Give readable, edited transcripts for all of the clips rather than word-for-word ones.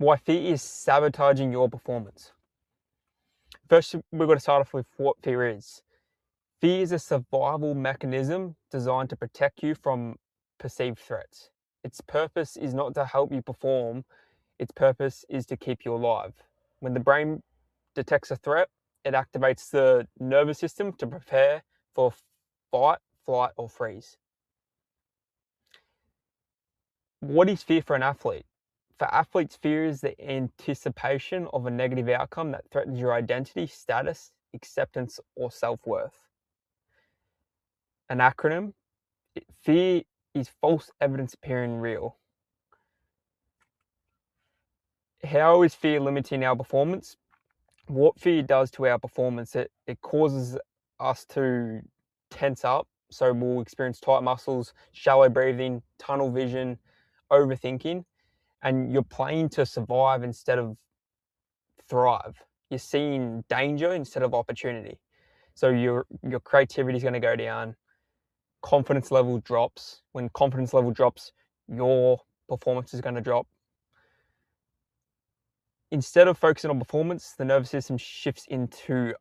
why fear is sabotaging your performance. First, we've got to start off with what fear is. Fear is a survival mechanism designed to protect you from perceived threats. Its purpose is not to help you perform, its purpose is to keep you alive. When the brain detects a threat, it activates the nervous system to prepare for fight, flight, or freeze. What is fear for an athlete? For athletes, fear is the anticipation of a negative outcome that threatens your identity, status, acceptance, or self-worth. An acronym: fear is false evidence appearing real. How is fear limiting our performance? What fear does to our performance, it causes us to tense up. So we'll experience tight muscles, shallow breathing, tunnel vision, overthinking, and you're playing to survive instead of thrive. You're seeing danger instead of opportunity. So your creativity is going to go down. Confidence level drops. When confidence level drops, your performance is going to drop. Instead of focusing on performance, the nervous system shifts into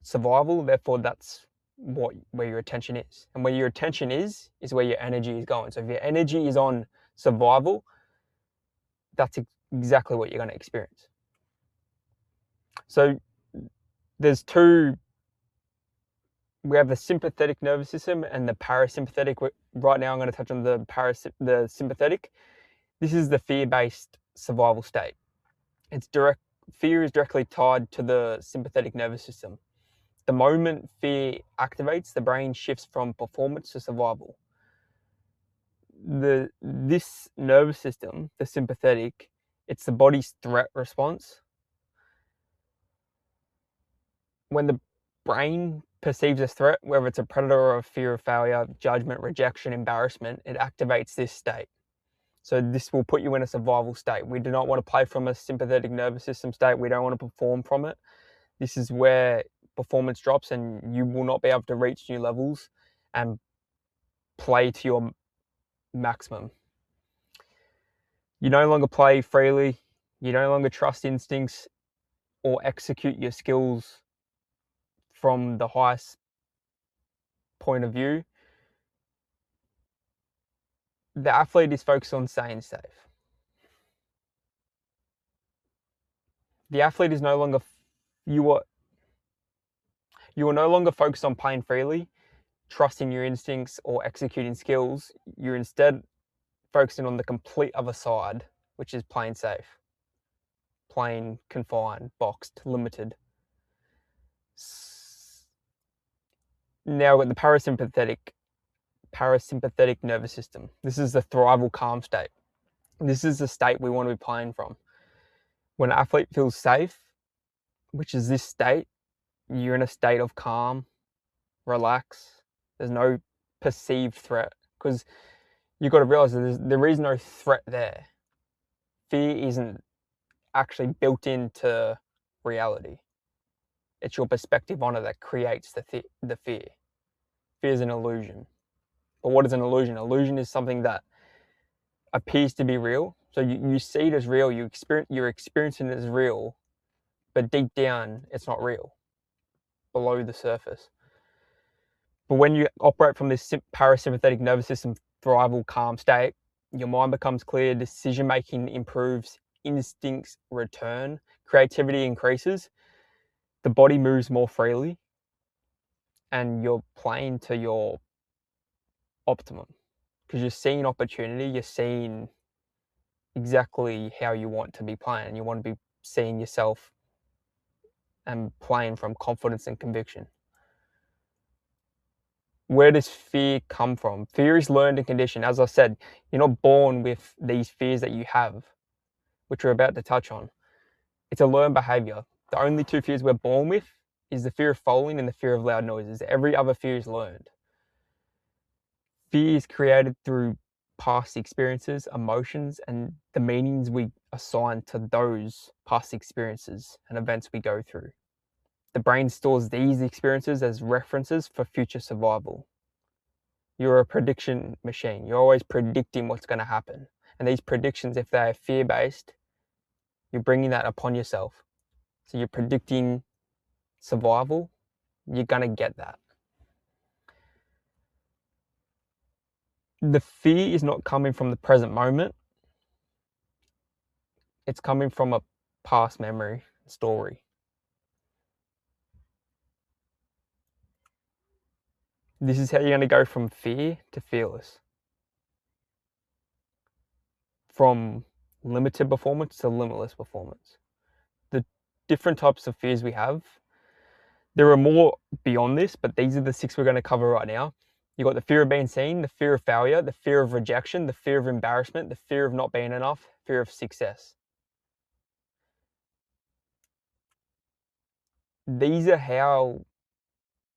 survival. Therefore, that's where your attention is. And where your attention is where your energy is going. So if your energy is on survival, that's exactly what you're going to experience. So there's two. We have the sympathetic nervous system and the parasympathetic. Right now, I'm going to touch on the sympathetic. This is the fear-based survival state. Fear is directly tied to the sympathetic nervous system. The moment fear activates, the brain shifts from performance to survival. This nervous system, the sympathetic, it's the body's threat response. When the brain perceives a threat, whether it's a predator or a fear of failure, judgment, rejection, embarrassment, it activates this state. So this will put you in a survival state. We do not want to play from a sympathetic nervous system state. We don't want to perform from it. This is where performance drops and you will not be able to reach new levels and play to your maximum. You no longer play freely. You no longer trust instincts or execute your skills from the highest point of view. The athlete is focused on staying safe. The athlete is no longer, you are no longer focused on playing freely, trusting your instincts or executing skills. You're instead focusing on the complete other side, which is playing safe, playing confined, boxed, limited. Now we've got the parasympathetic nervous system. This is the thrival calm state. This is the state we want to be playing from. When an athlete feels safe, which is this state, you're in a state of calm, relax. There's no perceived threat, because you've got to realize that there is no threat there. Fear isn't actually built into reality. It's your perspective on it that creates the fear. Fear is an illusion. But what is an illusion? Illusion is something that appears to be real. So you see it as real, you're experiencing it as real, but deep down, it's not real, below the surface. But when you operate from this parasympathetic nervous system thrival calm state, your mind becomes clear, decision-making improves, instincts return, creativity increases, the body moves more freely, and you're playing to your optimum. Because you're seeing opportunity, you're seeing exactly how you want to be playing. You want to be seeing yourself and playing from confidence and conviction. Where does fear come from? Fear is learned and conditioned. As I said, you're not born with these fears that you have, which we're about to touch on. It's a learned behavior. The only two fears we're born with is the fear of falling and the fear of loud noises. Every other fear is learned. Fear is created through past experiences, emotions, and the meanings we assign to those past experiences and events we go through. The brain stores these experiences as references for future survival. You're a prediction machine. You're always predicting what's going to happen. And these predictions, if they are fear-based, You're bringing that upon yourself. So you're predicting survival. You're going to get that. The fear is not coming from the present moment. It's coming from a past memory story. This is how you're going to go from fear to fearless. From limited performance to limitless performance. The different types of fears we have, there are more beyond this, but these are the 6 we're going to cover right now. You've got the fear of being seen, the fear of failure, the fear of rejection, the fear of embarrassment, the fear of not being enough, fear of success. These are how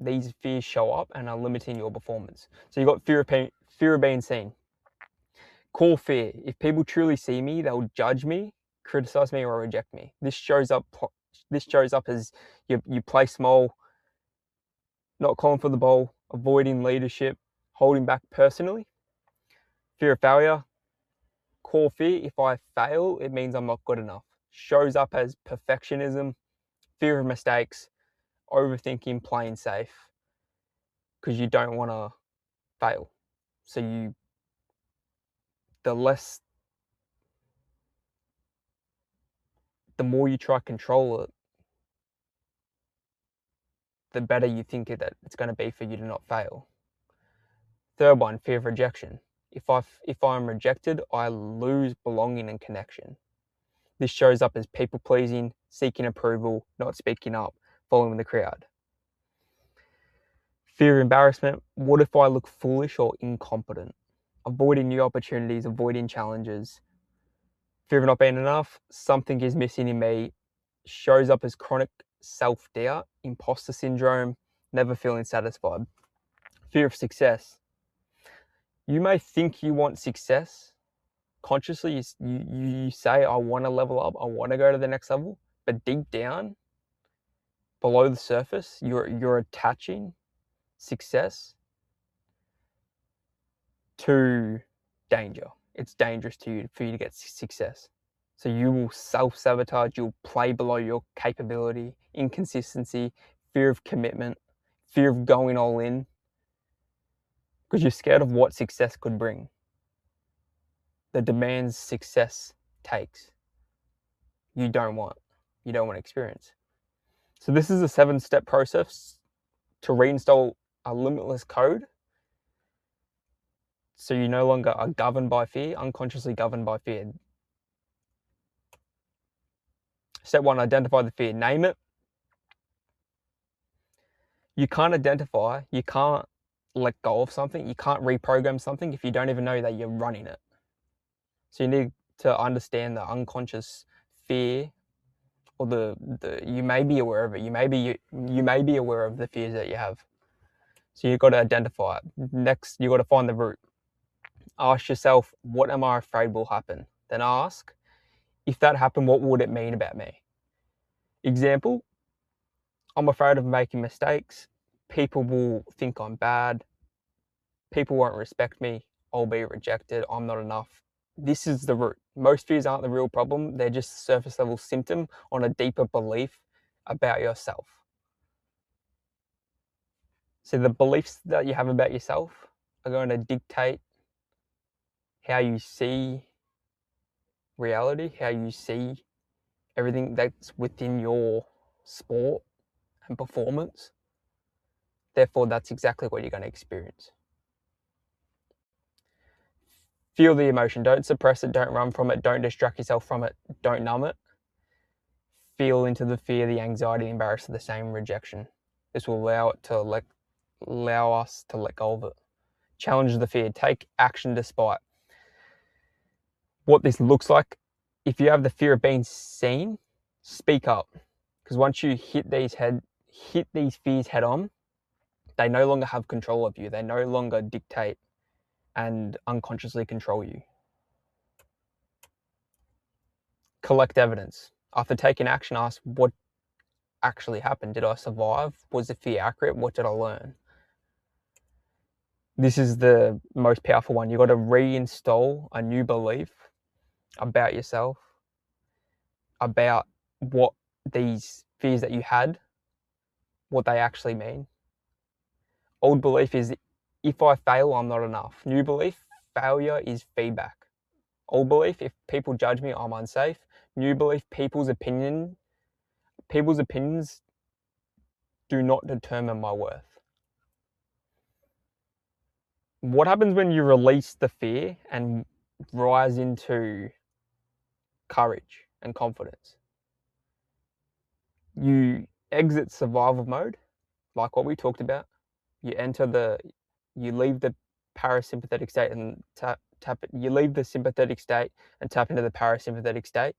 these fears show up and are limiting your performance. So you've got fear of being seen. Core fear. If people truly see me, they'll judge me, criticize me, or reject me. This shows up as you play small, not calling for the ball, avoiding leadership, holding back personally. Fear of failure. Core fear. If I fail, it means I'm not good enough. Shows up as perfectionism, fear of mistakes, overthinking, playing safe, because you don't want to fail. So the more you try to control it, the better you think that it's going to be for you to not fail. Third one, fear of rejection. If I'm rejected, I lose belonging and connection. This shows up as people pleasing, seeking approval, not speaking up, following the crowd. Fear of embarrassment. What if I look foolish or incompetent? Avoiding new opportunities, avoiding challenges. Fear of not being enough. Something is missing in me. Shows up as chronic self-doubt, imposter syndrome, never feeling satisfied. Fear of success. You may think you want success. Consciously, you say, I want to level up, I want to go to the next level. But deep down, below the surface, you're attaching success to danger. It's dangerous for you to get success. So you will self-sabotage, you'll play below your capability, inconsistency, fear of commitment, fear of going all in, because you're scared of what success could bring. The demands success takes. You don't want to experience. So this is a 7-step process to reinstall a limitless code. So you no longer are governed by fear, unconsciously governed by fear. Step 1, identify the fear. Name it. You can't identify, you can't let go of something, you can't reprogram something if you don't even know that you're running it. So you need to understand the unconscious fear, or the you may be aware of it. You may be aware of the fears that you have. So you've got to identify it. Next, you've got to find the root. Ask yourself, what am I afraid will happen? Then ask, if that happened, what would it mean about me? Example, I'm afraid of making mistakes. People will think I'm bad. People won't respect me. I'll be rejected. I'm not enough. This is the root. Most fears aren't the real problem. They're just a surface level symptom on a deeper belief about yourself. So the beliefs that you have about yourself are going to dictate how you see reality, how you see everything that's within your sport and performance. Therefore, that's exactly what you're going to experience. Feel the emotion. Don't suppress it. Don't run from it. Don't distract yourself from it. Don't numb it. Feel into the fear, the anxiety, the embarrassment, the same rejection. This will allow us to let go of it. Challenge the fear. Take action despite. What this looks like, if you have the fear of being seen, speak up. Because once you hit these fears head on, they no longer have control of you. They no longer dictate and unconsciously control you. Collect evidence. After taking action, ask what actually happened. Did I survive? Was the fear accurate? What did I learn? This is the most powerful one. You've got to reinstall a new belief about yourself. about what these fears that you had, what they actually mean. Old belief is, if I fail, I'm not enough. New belief, failure is feedback. Old belief, if people judge me, I'm unsafe. New belief, people's opinions do not determine my worth. What happens when you release the fear and rise into courage and confidence? You exit survival mode, like what we talked about. You leave the parasympathetic state and you leave the sympathetic state and tap into the parasympathetic state,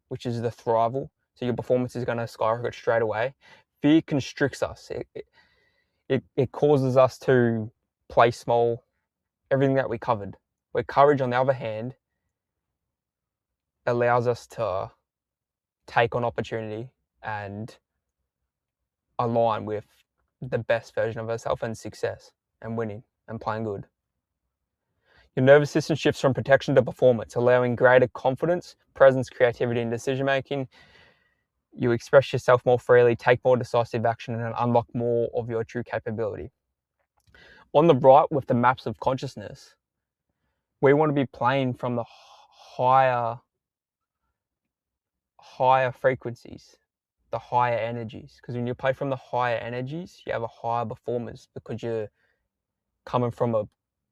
which is the thrival. So your performance is going to skyrocket straight away. Fear constricts us. It causes us to play small, everything that we covered. Where courage, on the other hand, allows us to take on opportunity and align with the best version of ourselves and success and winning and playing good. Your nervous system shifts from protection to performance, allowing greater confidence, presence, creativity, and decision making. You express yourself more freely, take more decisive action, and unlock more of your true capability. On the right, with the maps of consciousness, we want to be playing from the higher frequencies, the higher energies. Because when you play from the higher energies, you have a higher performance because you're coming from a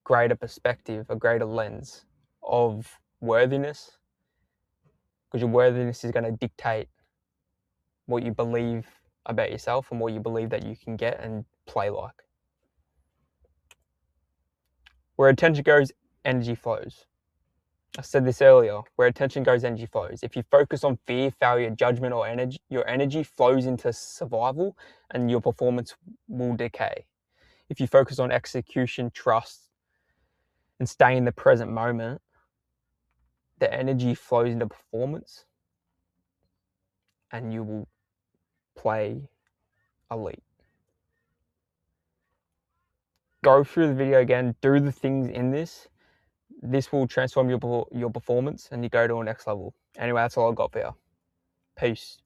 greater perspective, a greater lens of worthiness. Because your worthiness is going to dictate what you believe about yourself and what you believe that you can get and play like. Where attention goes, energy flows. I said this earlier, where attention goes, energy flows. If you focus on fear, failure, judgment, or energy, your energy flows into survival and your performance will decay. If you focus on execution, trust, and stay in the present moment, the energy flows into performance and you will play elite. Go through the video again, do the things in this. This will transform your performance and you go to a next level. Anyway, that's all I've got for you. Peace.